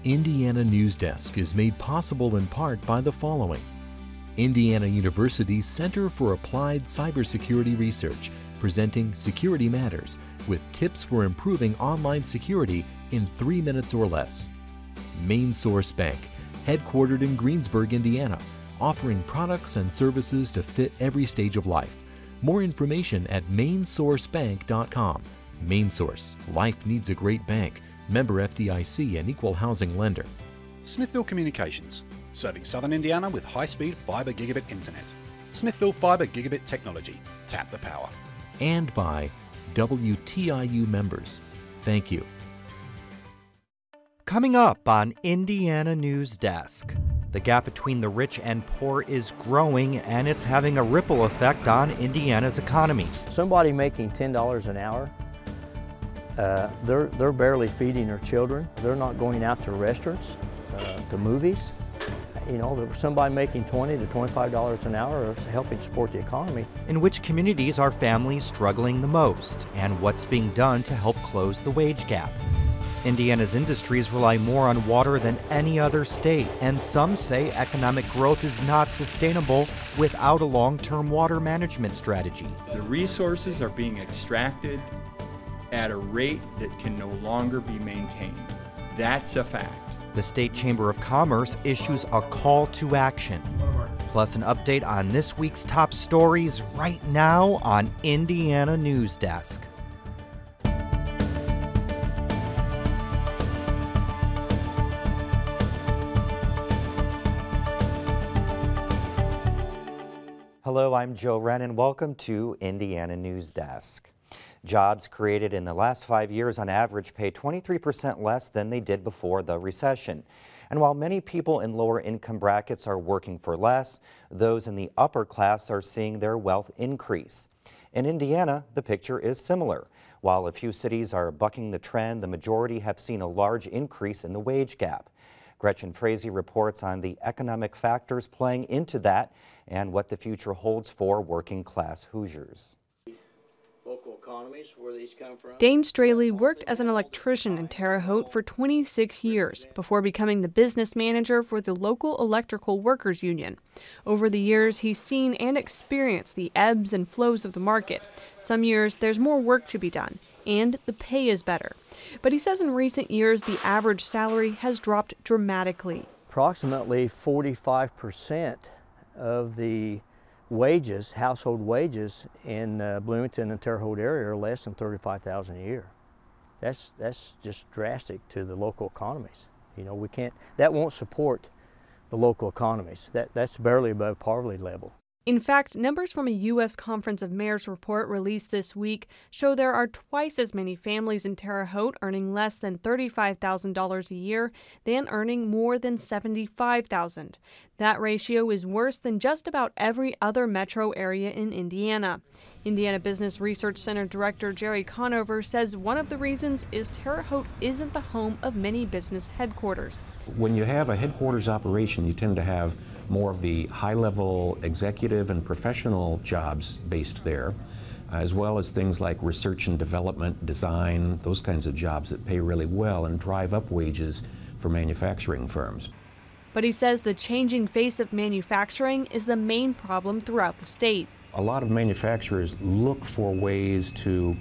Indiana Newsdesk is made possible in part by the following. Indiana University's Center for Applied Cybersecurity Research, presenting Security Matters with tips for improving online security in 3 minutes or less. Main Source Bank, headquartered in Greensburg, Indiana, offering products and services to fit every stage of life. More information at mainsourcebank.com. Main Source, life needs a great bank. Member FDIC and equal housing lender. Smithville Communications, serving Southern Indiana with high-speed fiber gigabit internet. Smithville Fiber Gigabit Technology. Tap the power. And by WTIU members. Thank you. Coming up on Indiana News Desk, the gap between the rich and poor is growing, and it's having a ripple effect on Indiana's economy. Somebody making $10 an hour, they're barely feeding their children. They're not going out to restaurants, to movies. You know, somebody making $20 to $25 an hour is helping support the economy. In which communities are families struggling the most, and what's being done to help close the wage gap? Indiana's industries rely more on water than any other state, and some say economic growth is not sustainable without a long-term water management strategy. The resources are being extracted at a rate that can no longer be maintained. That's a fact. The State Chamber of Commerce issues a call to action. Plus an update on this week's top stories right now on Indiana News Desk. Hello, I'm Joe Wren, and welcome to Indiana News Desk. Jobs created in the last 5 years on average pay 23% less than they did before the recession. And while many people in lower income brackets are working for less, those in the upper class are seeing their wealth increase. In Indiana, the picture is similar. While a few cities are bucking the trend, the majority have seen a large increase in the wage gap. Gretchen Frazee reports on the economic factors playing into that and what the future holds for working class Hoosiers. Local economies, where these come from. Dane Straley worked as an electrician in Terre Haute for 26 years before becoming the business manager for the local electrical workers union. Over the years, he's seen and experienced the ebbs and flows of the market. Some years, there's more work to be done, and the pay is better. But he says in recent years, the average salary has dropped dramatically. Approximately 45% of the wages, household wages in Bloomington and Terre Haute area are less than $35,000 a year. That's just drastic to the local economies. You know, that won't support the local economies. That's barely above poverty level. In fact, numbers from a U.S. Conference of Mayors report released this week show there are twice as many families in Terre Haute earning less than $35,000 a year than earning more than $75,000. That ratio is worse than just about every other metro area in Indiana. Indiana Business Research Center Director Jerry Conover says one of the reasons is Terre Haute isn't the home of many business headquarters. When you have a headquarters operation, you tend to have more of the high-level executive and professional jobs based there, as well as things like research and development, design, those kinds of jobs that pay really well and drive up wages for manufacturing firms. But he says the changing face of manufacturing is the main problem throughout the state. A lot of manufacturers look for ways to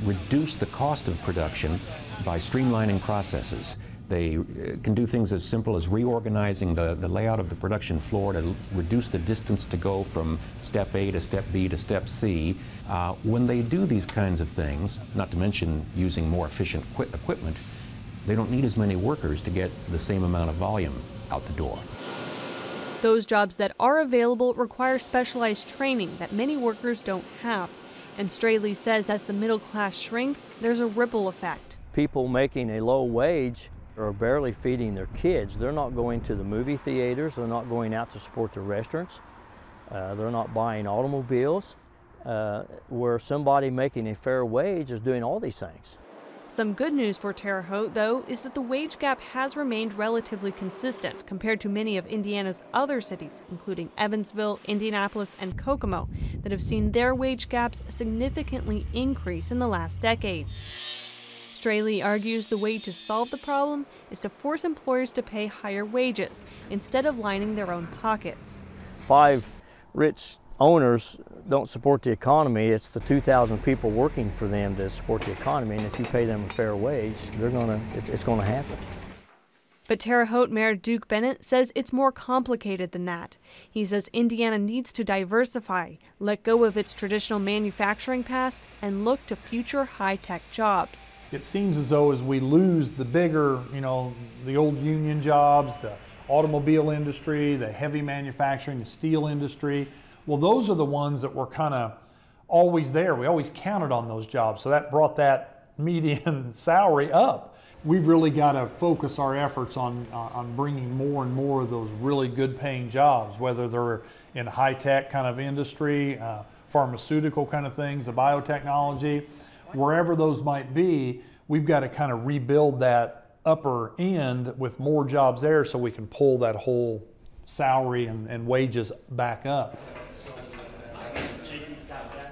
reduce the cost of production by streamlining processes. They can do things as simple as reorganizing the layout of the production floor to reduce the distance to go from step A to step B to step C. When they do these kinds of things, not to mention using more efficient equipment, they don't need as many workers to get the same amount of volume out the door. Those jobs that are available require specialized training that many workers don't have. And Straley says as the middle class shrinks, there's a ripple effect. People making a low wage are barely feeding their kids. They're not going to the movie theaters. They're not going out to support the restaurants. They're not buying automobiles. Where somebody making a fair wage is doing all these things. Some good news for Terre Haute, though, is that the wage gap has remained relatively consistent compared to many of Indiana's other cities, including Evansville, Indianapolis, and Kokomo, that have seen their wage gaps significantly increase in the last decade. Straley argues the way to solve the problem is to force employers to pay higher wages instead of lining their own pockets. 5 rich owners don't support the economy. It's the 2,000 people working for them that support the economy, and if you pay them a fair wage, it's going to happen. But Terre Haute Mayor Duke Bennett says it's more complicated than that. He says Indiana needs to diversify, let go of its traditional manufacturing past, and look to future high-tech jobs. It seems as though as we lose the bigger, the old union jobs, the automobile industry, the heavy manufacturing, the steel industry, well, those are the ones that were kind of always there. We always counted on those jobs, so that brought that median salary up. We've really got to focus our efforts on bringing more and more of those really good paying jobs, whether they're in high-tech kind of industry, pharmaceutical kind of things, the biotechnology, wherever those might be. We've got to kind of rebuild that upper end with more jobs there so we can pull that whole salary and wages back up.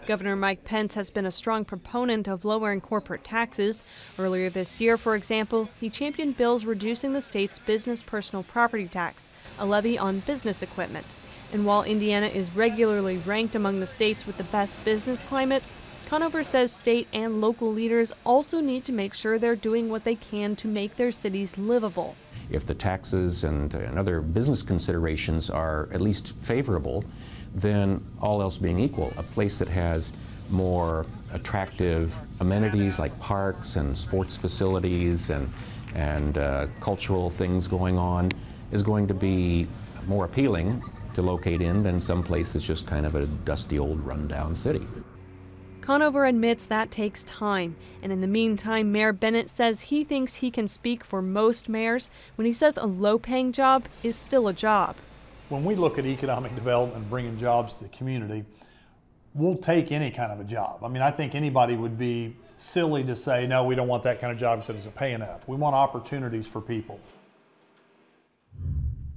Governor Mike Pence has been a strong proponent of lowering corporate taxes. Earlier this year, for example, he championed bills reducing the state's business personal property tax, a levy on business equipment. And while Indiana is regularly ranked among the states with the best business climates, Conover says state and local leaders also need to make sure they're doing what they can to make their cities livable. If the taxes and other business considerations are at least favorable, then all else being equal, a place that has more attractive amenities like parks and sports facilities and cultural things going on is going to be more appealing to locate in than some place that's just kind of a dusty old rundown city. Conover admits that takes time, and in the meantime, Mayor Bennett says he thinks he can speak for most mayors when he says a low-paying job is still a job. When we look at economic development and bringing jobs to the community, we'll take any kind of a job. I mean, I think anybody would be silly to say, no, we don't want that kind of job because it doesn't pay enough. We want opportunities for people.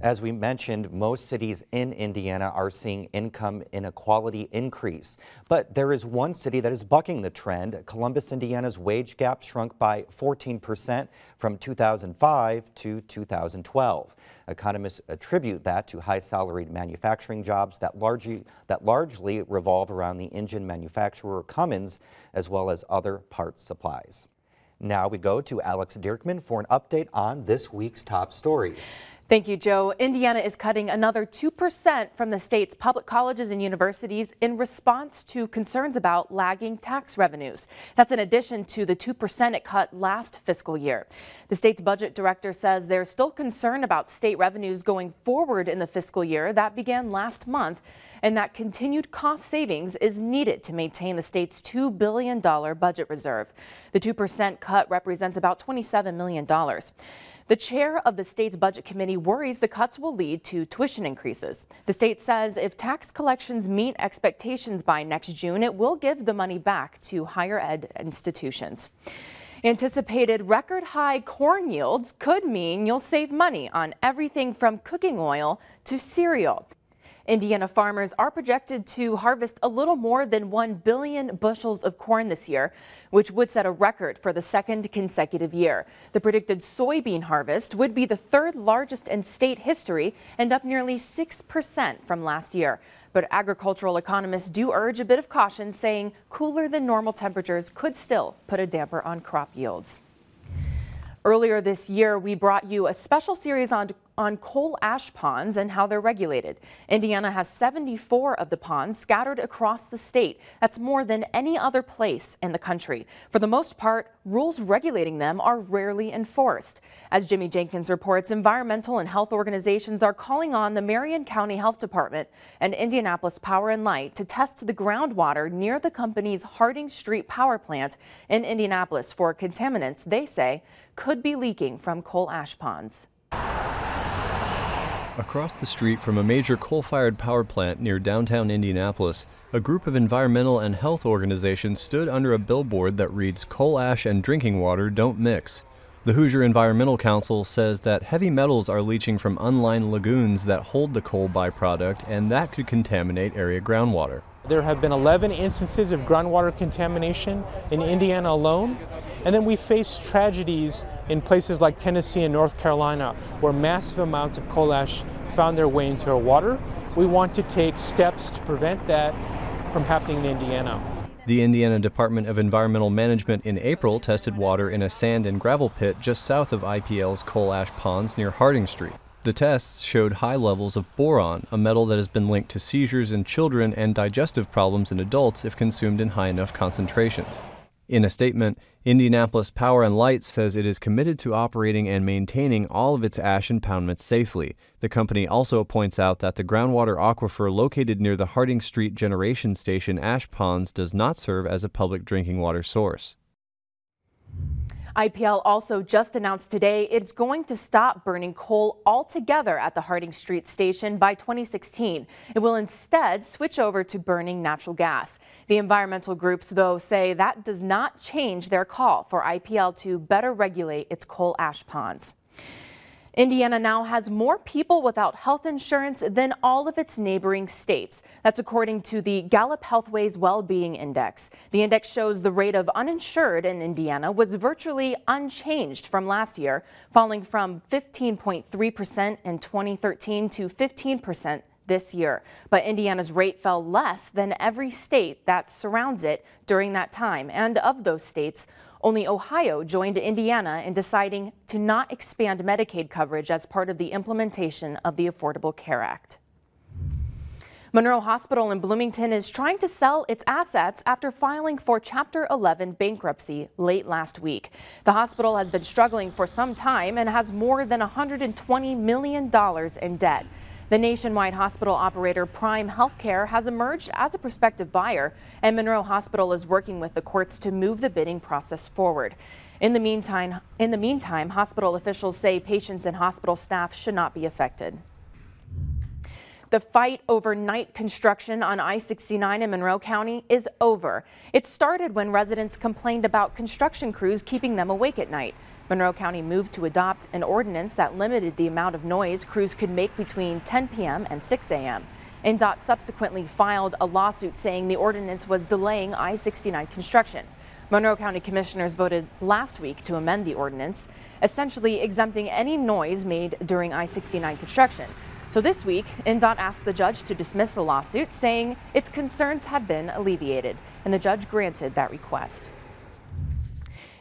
As we mentioned, most cities in Indiana are seeing income inequality increase. But there is one city that is bucking the trend. Columbus, Indiana's wage gap shrunk by 14% from 2005 to 2012. Economists attribute that to high-salaried manufacturing jobs that largely revolve around the engine manufacturer Cummins, as well as other parts supplies. Now we go to Alex Dierkman for an update on this week's top stories. Thank you, Joe. Indiana is cutting another 2% from the state's public colleges and universities in response to concerns about lagging tax revenues. That's in addition to the 2% it cut last fiscal year. The state's budget director says there's still concern about state revenues going forward in the fiscal year that began last month, and that continued cost savings is needed to maintain the state's $2 billion budget reserve. The 2% cut represents about $27 million. The chair of the state's budget committee worries the cuts will lead to tuition increases. The state says if tax collections meet expectations by next June, it will give the money back to higher ed institutions. Anticipated record high corn yields could mean you'll save money on everything from cooking oil to cereal. Indiana farmers are projected to harvest a little more than 1 billion bushels of corn this year, which would set a record for the second consecutive year. The predicted soybean harvest would be the third largest in state history and up nearly 6% from last year. But agricultural economists do urge a bit of caution, saying cooler than normal temperatures could still put a damper on crop yields. Earlier this year, we brought you a special series on coal ash ponds and how they're regulated. Indiana has 74 of the ponds scattered across the state. That's more than any other place in the country. For the most part, rules regulating them are rarely enforced. As Jimmy Jenkins reports, environmental and health organizations are calling on the Marion County Health Department and Indianapolis Power and Light to test the groundwater near the company's Harding Street power plant in Indianapolis for contaminants they say could be leaking from coal ash ponds. Across the street from a major coal-fired power plant near downtown Indianapolis, a group of environmental and health organizations stood under a billboard that reads, "Coal ash and drinking water don't mix." The Hoosier Environmental Council says that heavy metals are leaching from unlined lagoons that hold the coal byproduct, and that could contaminate area groundwater. There have been 11 instances of groundwater contamination in Indiana alone, And then we face tragedies in places like Tennessee and North Carolina, where massive amounts of coal ash found their way into our water. We want to take steps to prevent that from happening in Indiana. The Indiana Department of Environmental Management in April tested water in a sand and gravel pit just south of IPL's coal ash ponds near Harding Street. The tests showed high levels of boron, a metal that has been linked to seizures in children and digestive problems in adults if consumed in high enough concentrations. In a statement, Indianapolis Power and Light says it is committed to operating and maintaining all of its ash impoundments safely. The company also points out that the groundwater aquifer located near the Harding Street Generation Station ash ponds does not serve as a public drinking water source. IPL also just announced today it's going to stop burning coal altogether at the Harding Street station by 2016. It will instead switch over to burning natural gas. The environmental groups, though, say that does not change their call for IPL to better regulate its coal ash ponds. Indiana now has more people without health insurance than all of its neighboring states. That's according to the Gallup Healthways Well-Being Index. The index shows the rate of uninsured in Indiana was virtually unchanged from last year, falling from 15.3% in 2013 to 15% this year. But Indiana's rate fell less than every state that surrounds it during that time. And of those states, only Ohio joined Indiana in deciding to not expand Medicaid coverage as part of the implementation of the Affordable Care Act. Monroe Hospital in Bloomington is trying to sell its assets after filing for Chapter 11 bankruptcy late last week. The hospital has been struggling for some time and has more than $120 million in debt. The nationwide hospital operator Prime Healthcare has emerged as a prospective buyer, and Monroe Hospital is working with the courts to move the bidding process forward. In the meantime, hospital officials say patients and hospital staff should not be affected. The fight over night construction on I-69 in Monroe County is over. It started when residents complained about construction crews keeping them awake at night. Monroe County moved to adopt an ordinance that limited the amount of noise crews could make between 10 p.m. and 6 a.m. NDOT subsequently filed a lawsuit saying the ordinance was delaying I-69 construction. Monroe County commissioners voted last week to amend the ordinance, essentially exempting any noise made during I-69 construction. So this week, NDOT asked the judge to dismiss the lawsuit, saying its concerns had been alleviated, and the judge granted that request.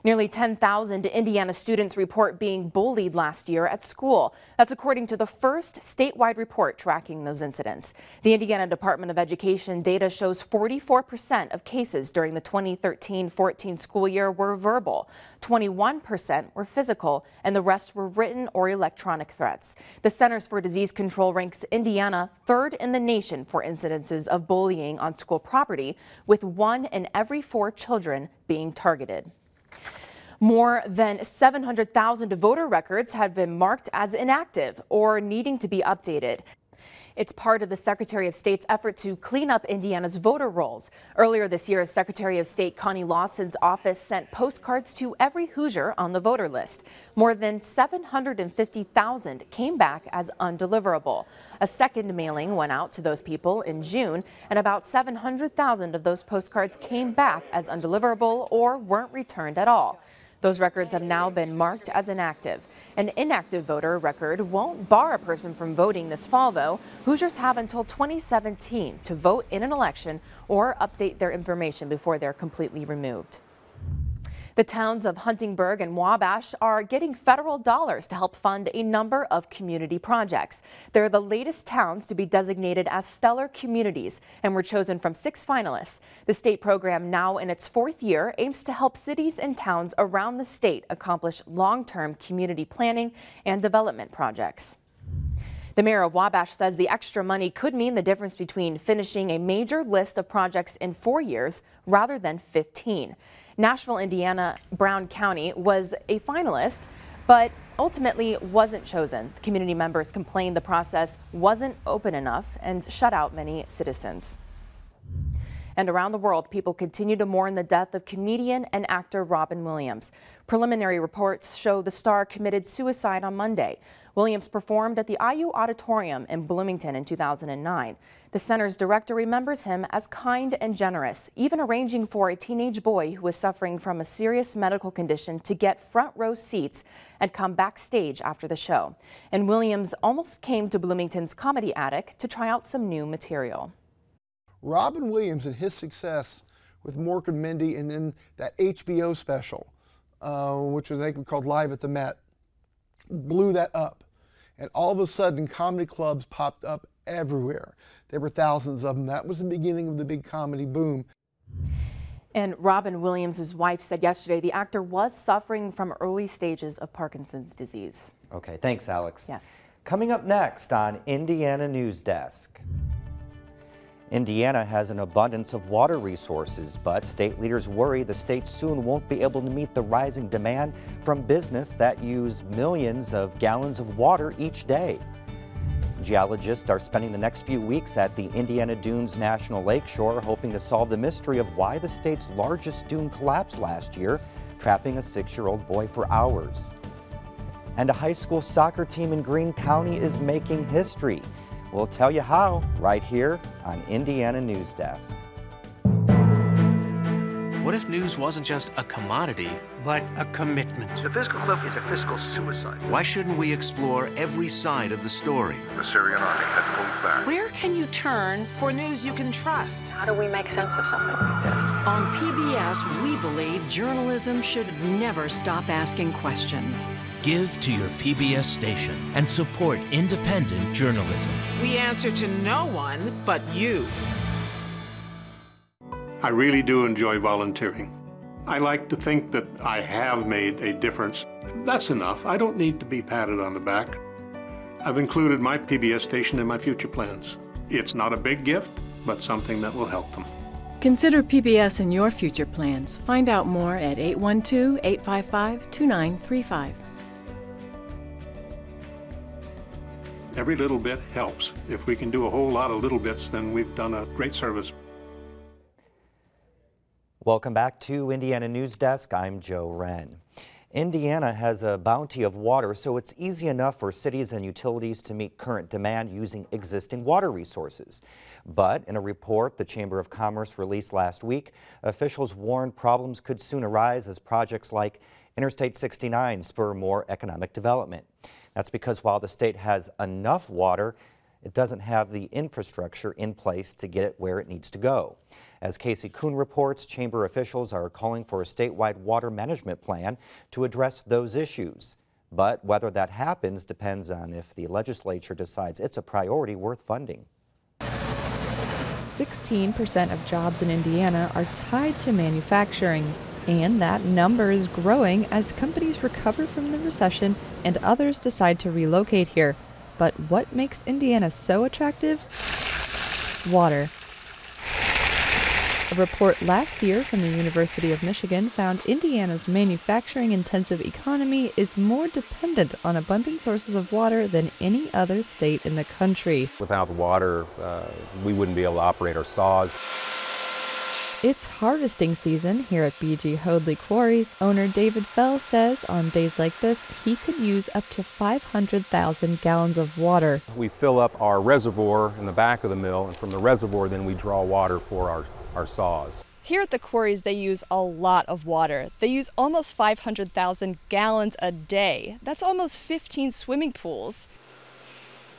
Nearly 10,000 Indiana students report being bullied last year at school. That's according to the first statewide report tracking those incidents. The Indiana Department of Education data shows 44% of cases during the 2013-14 school year were verbal, 21% were physical, and the rest were written or electronic threats. The Centers for Disease Control ranks Indiana third in the nation for incidences of bullying on school property, with 1 in every 4 children being targeted. More than 700,000 voter records have been marked as inactive or needing to be updated. It's part of the Secretary of State's effort to clean up Indiana's voter rolls. Earlier this year, Secretary of State Connie Lawson's office sent postcards to every Hoosier on the voter list. More than 750,000 came back as undeliverable. A second mailing went out to those people in June, and about 700,000 of those postcards came back as undeliverable or weren't returned at all. Those records have now been marked as inactive. An inactive voter record won't bar a person from voting this fall, though. Hoosiers have until 2017 to vote in an election or update their information before they're completely removed. The towns of Huntingburg and Wabash are getting federal dollars to help fund a number of community projects. They're the latest towns to be designated as stellar communities and were chosen from 6 finalists. The state program, now in its 4th year, aims to help cities and towns around the state accomplish long-term community planning and development projects. The mayor of Wabash says the extra money could mean the difference between finishing a major list of projects in 4 years rather than 15. Nashville, Indiana, Brown County was a finalist, but ultimately wasn't chosen. The community members complained the process wasn't open enough and shut out many citizens. And around the world, people continue to mourn the death of comedian and actor Robin Williams. Preliminary reports show the star committed suicide on Monday. Williams performed at the IU Auditorium in Bloomington in 2009. The center's director remembers him as kind and generous, even arranging for a teenage boy who was suffering from a serious medical condition to get front row seats and come backstage after the show. And Williams almost came to Bloomington's Comedy Attic to try out some new material. Robin Williams and his success with Mork and Mindy, and then that HBO special, which was, I think, called Live at the Met, blew that up. And all of a sudden, comedy clubs popped up everywhere. There were thousands of them. That was the beginning of the big comedy boom. And Robin Williams' wife said yesterday the actor was suffering from early stages of Parkinson's disease. Okay, thanks, Alex. Yes. Coming up next on Indiana Newsdesk. Indiana has an abundance of water resources, but state leaders worry the state soon won't be able to meet the rising demand from business that use millions of gallons of water each day. Geologists are spending the next few weeks at the Indiana Dunes National Lakeshore hoping to solve the mystery of why the state's largest dune collapsed last year, trapping a 6-year-old boy for hours. And a high school soccer team in Greene County is making history. We'll tell you how right here on Indiana Newsdesk. What if news wasn't just a commodity, but a commitment? The fiscal cliff is a fiscal suicide. Why shouldn't we explore every side of the story? The Syrian army had pulled back. Where can you turn for news you can trust? How do we make sense of something like this? On PBS, we believe journalism should never stop asking questions. Give to your PBS station and support independent journalism. We answer to no one but you. I really do enjoy volunteering. I like to think that I have made a difference. That's enough. I don't need to be patted on the back. I've included my PBS station in my future plans. It's not a big gift, but something that will help them. Consider PBS in your future plans. Find out more at 812-855-2935. Every little bit helps. If we can do a whole lot of little bits, then we've done a great service. Welcome back to Indiana Newsdesk. I'm Joe Wren. Indiana has a bounty of water, so it's easy enough for cities and utilities to meet current demand using existing water resources. But in a report the Chamber of Commerce released last week, officials warned problems could soon arise as projects like Interstate 69 spur more economic development. That's because while the state has enough water, it doesn't have the infrastructure in place to get it where it needs to go. As Casey Kuhn reports, Chamber officials are calling for a statewide water management plan to address those issues. But whether that happens depends on if the legislature decides it's a priority worth funding. 16% of jobs in Indiana are tied to manufacturing, and that number is growing as companies recover from the recession and others decide to relocate here. But what makes Indiana so attractive? Water. A report last year from the University of Michigan found Indiana's manufacturing-intensive economy is more dependent on abundant sources of water than any other state in the country. Without water, we wouldn't be able to operate our saws. It's harvesting season here at B.G. Hoadley Quarries. Owner David Fell says on days like this, he could use up to 500,000 gallons of water. We fill up our reservoir in the back of the mill, and from the reservoir then we draw water for our saws. Here at the quarries, they use a lot of water. They use almost 500,000 gallons a day. That's almost 15 swimming pools.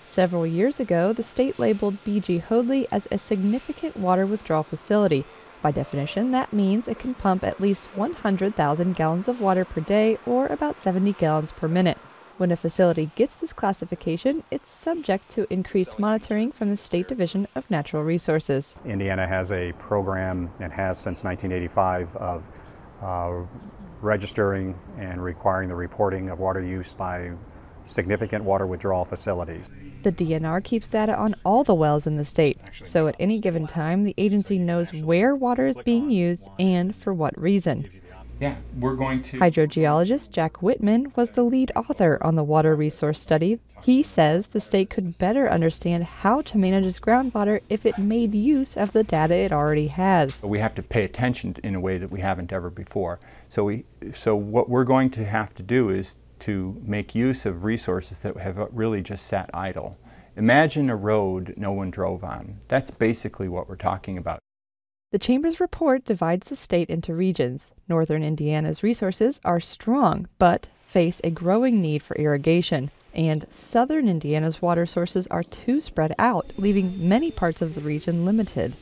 Several years ago, the state labeled B.G. Hoadley as a significant water withdrawal facility. By definition, that means it can pump at least 100,000 gallons of water per day, or about 70 gallons per minute. When a facility gets this classification, it's subject to increased monitoring from the State Division of Natural Resources. Indiana has a program, and has since 1985, of registering and requiring the reporting of water use by significant water withdrawal facilities. The DNR keeps data on all the wells in the state, so at any given time the agency knows where water is being used and for what reason. Yeah, we're going to... Hydrogeologist Jack Whitman was the lead author on the water resource study. He says the state could better understand how to manage its groundwater if it made use of the data it already has. We have to pay attention in a way that we haven't ever before. So what we're going to have to do is to make use of resources that have really just sat idle. Imagine a road no one drove on. That's basically what we're talking about. The Chamber's report divides the state into regions. Northern Indiana's resources are strong, but face a growing need for irrigation. And southern Indiana's water sources are too spread out, leaving many parts of the region limited.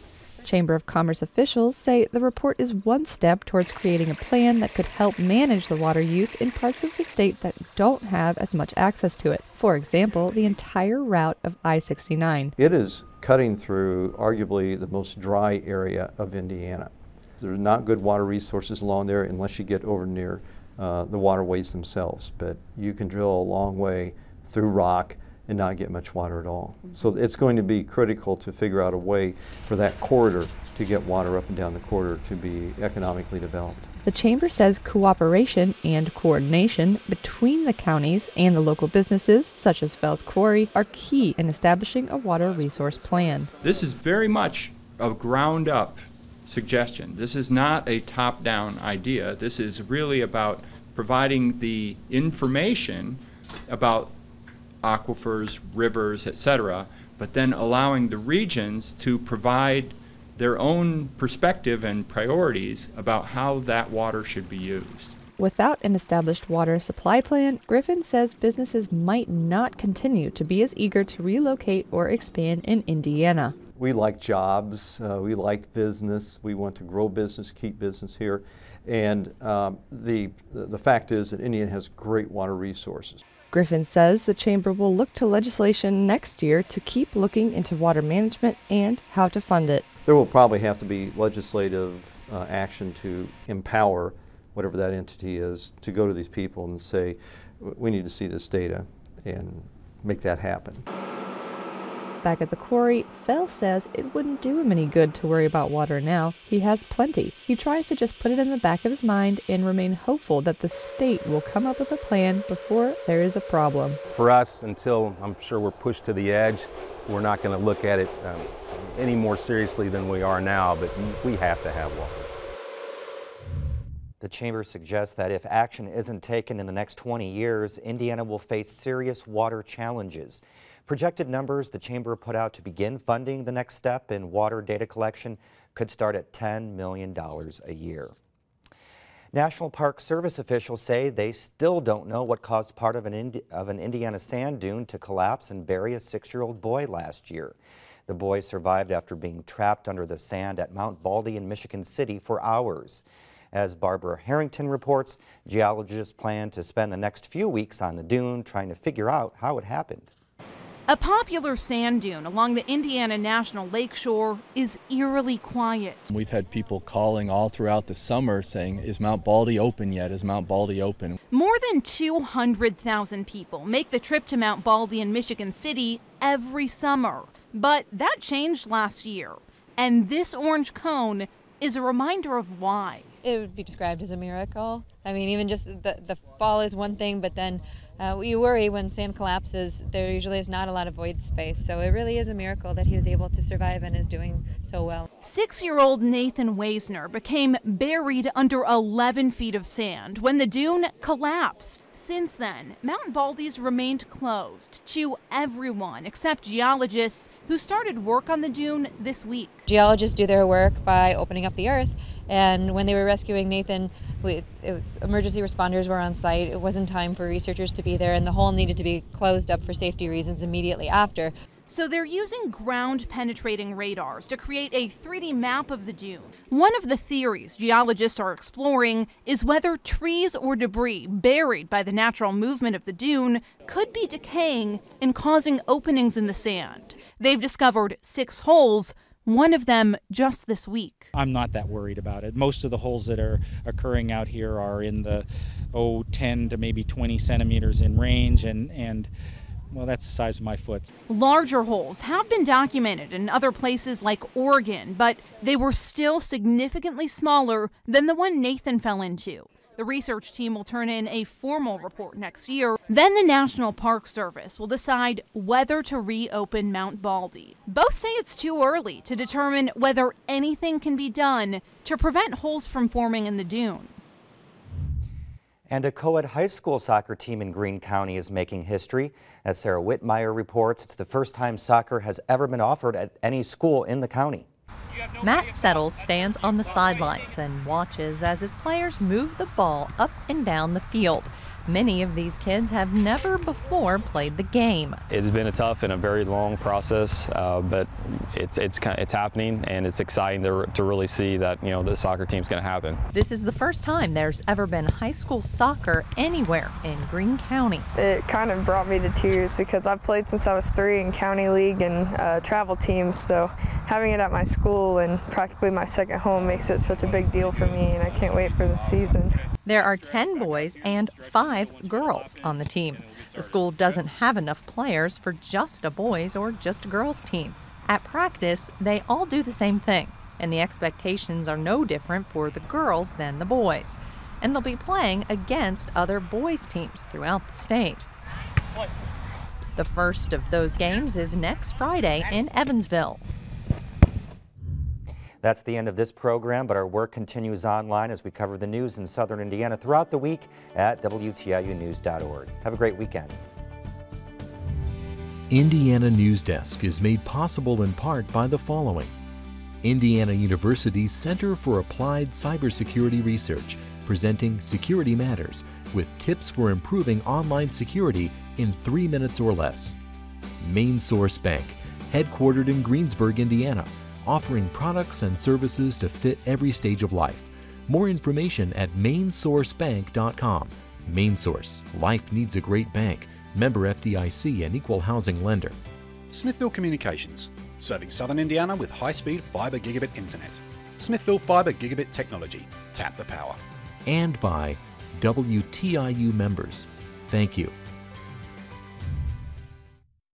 Chamber of Commerce officials say the report is one step towards creating a plan that could help manage the water use in parts of the state that don't have as much access to it. For example, the entire route of I-69. It is cutting through arguably the most dry area of Indiana. There's not good water resources along there unless you get over near the waterways themselves, but you can drill a long way through rock and not get much water at all. So it's going to be critical to figure out a way for that corridor to get water up and down the corridor to be economically developed. The Chamber says cooperation and coordination between the counties and the local businesses, such as Fells Quarry, are key in establishing a water resource plan. This is very much a ground-up suggestion. This is not a top-down idea. This is really about providing the information about aquifers, rivers, etc., but then allowing the regions to provide their own perspective and priorities about how that water should be used. Without an established water supply plan, Griffin says businesses might not continue to be as eager to relocate or expand in Indiana. We like jobs, we like business, we want to grow business, keep business here, and the fact is that Indiana has great water resources. Griffin says the Chamber will look to legislation next year to keep looking into water management and how to fund it. There will probably have to be legislative action to empower whatever that entity is to go to these people and say, we need to see this data and make that happen. Back at the quarry, Fell says it wouldn't do him any good to worry about water now. He has plenty. He tries to just put it in the back of his mind and remain hopeful that the state will come up with a plan before there is a problem. For us, until I'm sure we're pushed to the edge, we're not going to look at it any more seriously than we are now, but we have to have water. The Chamber suggests that if action isn't taken in the next 20 years, Indiana will face serious water challenges. Projected numbers the Chamber put out to begin funding the next step in water data collection could start at $10 million a year. National Park Service officials say they still don't know what caused part of an Indiana sand dune to collapse and bury a 6-year-old boy last year. The boy survived after being trapped under the sand at Mount Baldy in Michigan City for hours. As Barbara Harrington reports, geologists plan to spend the next few weeks on the dune trying to figure out how it happened. A popular sand dune along the Indiana National Lakeshore is eerily quiet. We've had people calling all throughout the summer saying, is Mount Baldy open yet? Is Mount Baldy open? More than 200,000 people make the trip to Mount Baldy in Michigan City every summer. But that changed last year. And this orange cone is a reminder of why. It would be described as a miracle. I mean, even just the fall is one thing, but then you worry when sand collapses, there usually is not a lot of void space. So it really is a miracle that he was able to survive and is doing so well. 6-year-old Nathan Weisner became buried under 11 feet of sand when the dune collapsed. Since then, Mount Baldy's remained closed to everyone except geologists who started work on the dune this week. Geologists do their work by opening up the earth, and when they were rescuing Nathan, emergency responders were on site. It wasn't time for researchers to be there, and the hole needed to be closed up for safety reasons immediately after. So they're using ground-penetrating radars to create a 3D map of the dune. One of the theories geologists are exploring is whether trees or debris buried by the natural movement of the dune could be decaying and causing openings in the sand. They've discovered 6 holes, one of them just this week. I'm not that worried about it. Most of the holes that are occurring out here are in the 10 to maybe 20 centimeters in range, and well, that's the size of my foot. Larger holes have been documented in other places like Oregon, but they were still significantly smaller than the one Nathan fell into. The research team will turn in a formal report next year. Then the National Park Service will decide whether to reopen Mount Baldy. Both say it's too early to determine whether anything can be done to prevent holes from forming in the dune. And a co-ed high school soccer team in Greene County is making history. As Sarah Whitmire reports, it's the first time soccer has ever been offered at any school in the county. Matt Settles stands on the sidelines and watches as his players move the ball up and down the field. Many of these kids have never before played the game. It's been a tough and a very long process, but it's happening, and it's exciting to really see that, you know, the soccer team's going to happen. This is the first time there's ever been high school soccer anywhere in Greene County. It kind of brought me to tears because I've played since I was 3 in county league and travel teams, so having it at my school and practically my second home makes it such a big deal for me, and I can't wait for the season. There are 10 boys and 5 girls on the team. The school doesn't have enough players for just a boys or just a girls team. At practice, they all do the same thing, and the expectations are no different for the girls than the boys. And they'll be playing against other boys teams throughout the state. The first of those games is next Friday in Evansville. That's the end of this program, but our work continues online as we cover the news in Southern Indiana throughout the week at WTIUnews.org. Have a great weekend. Indiana Newsdesk is made possible in part by the following: Indiana University's Center for Applied Cybersecurity Research, presenting Security Matters with tips for improving online security in 3 minutes or less. Main Source Bank, headquartered in Greensburg, Indiana, offering products and services to fit every stage of life. More information at mainsourcebank.com. MainSource, life needs a great bank. Member FDIC and equal housing lender. Smithville Communications, serving Southern Indiana with high-speed fiber gigabit internet. Smithville Fiber Gigabit Technology. Tap the power. And by WTIU members. Thank you.